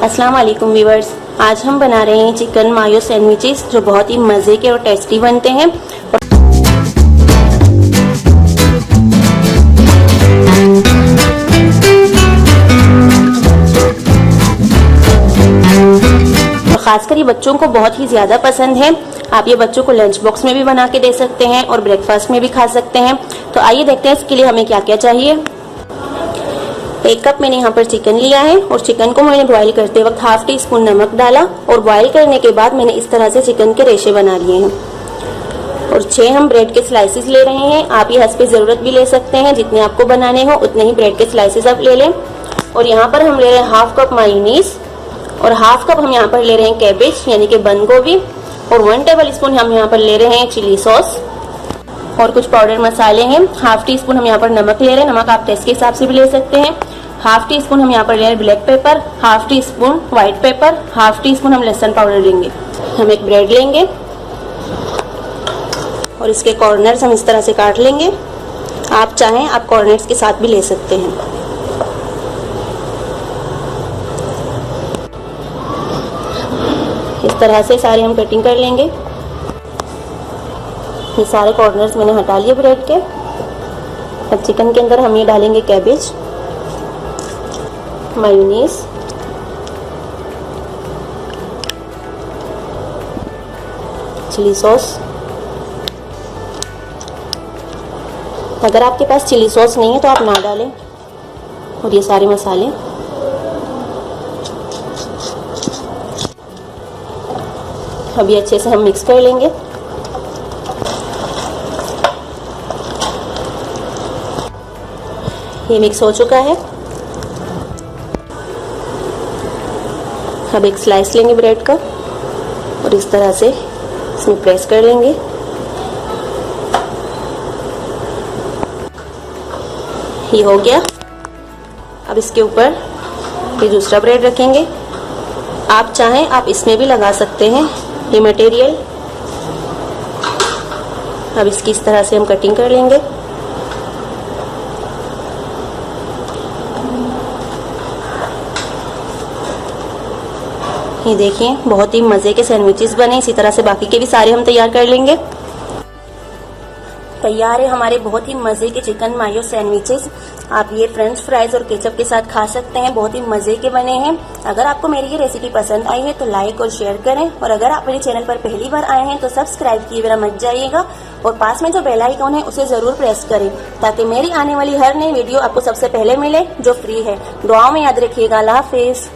अस्सलाम वालेकुम व्यूअर्स, आज हम बना रहे हैं चिकन मायो सैंडविचेस जो बहुत ही मज़े के और टेस्टी बनते हैं। और ख़ासकर ये बच्चों को बहुत ही ज़्यादा पसंद है। आप ये बच्चों को लंच बॉक्स में भी बना के दे सकते हैं और ब्रेकफास्ट में भी खा सकते हैं। तो आइए देखते हैं इसके लिए हमें क्या क्या चाहिए। 1 कप मैंने यहाँ पर चिकन लिया है और चिकन को मैंने बॉईल करते वक्त ½ टीस्पून नमक डाला और बॉईल करने के बाद मैंने इस तरह से चिकन के रेशे बना लिए हैं। और 6 हम ब्रेड के स्लाइसेस ले रहे हैं। आप ये हस्बे ज़रूरत भी ले सकते हैं, जितने आपको बनाने हो उतने ही ब्रेड के स्लाइसेस आप ले लें। और यहाँ पर हम ले रहे हैं ½ कप मायोनीज और ½ कप हम यहाँ पर ले रहे हैं कैबेज यानी कि बंद गोभी और 1 टेबल स्पून हम यहाँ पर ले रहे हैं चिली सॉस और कुछ पाउडर मसाले हैं। ½ टीस्पून हम यहाँ पर नमक ले रहे हैं, नमक आप टेस्ट के हिसाब से भी ले सकते हैं। ½ टीस्पून हम यहाँ पर ले रहे हैं black pepper, ½ teaspoon white paper, ½ teaspoon हम लहसुन पाउडर लेंगे। हम एक ब्रेड लेंगे और इसके कॉर्नर्स हम इस तरह से काट लेंगे। आप चाहें आप कॉर्नर्स के साथ भी ले सकते हैं। इस तरह से सारे हम कटिंग कर लेंगे। ये सारे कॉर्नर्स मैंने हटा लिए ब्रेड के। अब चिकन के अंदर हम ये डालेंगे कैबेज, मायोनीज, चिली सॉस। अगर आपके पास चिली सॉस नहीं है तो आप ना डालें। और ये सारे मसाले अभी अच्छे से हम मिक्स कर लेंगे। ये मिक्स हो चुका है। अब एक स्लाइस लेंगे ब्रेड का और इस तरह से इसमें प्रेस कर लेंगे। ये हो गया। अब इसके ऊपर ये दूसरा ब्रेड रखेंगे। आप चाहें आप इसमें भी लगा सकते हैं ये मटेरियल। अब इसकी इस तरह से हम कटिंग कर लेंगे। ये देखिए बहुत ही मज़े के सैंडविचेस बने। इसी तरह से बाकी के भी सारे हम तैयार कर लेंगे। तैयार है हमारे बहुत ही मज़े के चिकन मायो सैंडविचेस। आप ये फ्रेंच फ्राइज और केचप के साथ खा सकते हैं। बहुत ही मज़े के बने हैं। अगर आपको मेरी ये रेसिपी पसंद आई है तो लाइक और शेयर करें और अगर आप मेरे चैनल पर पहली बार आए हैं तो सब्सक्राइब किए बिना मत जाइएगा और पास में जो बेल आइकन है उसे ज़रूर प्रेस करें ताकि मेरी आने वाली हर नई वीडियो आपको सबसे पहले मिले जो फ्री है। दुआओं में याद रखिएगा। अल्लाह हाफिज़।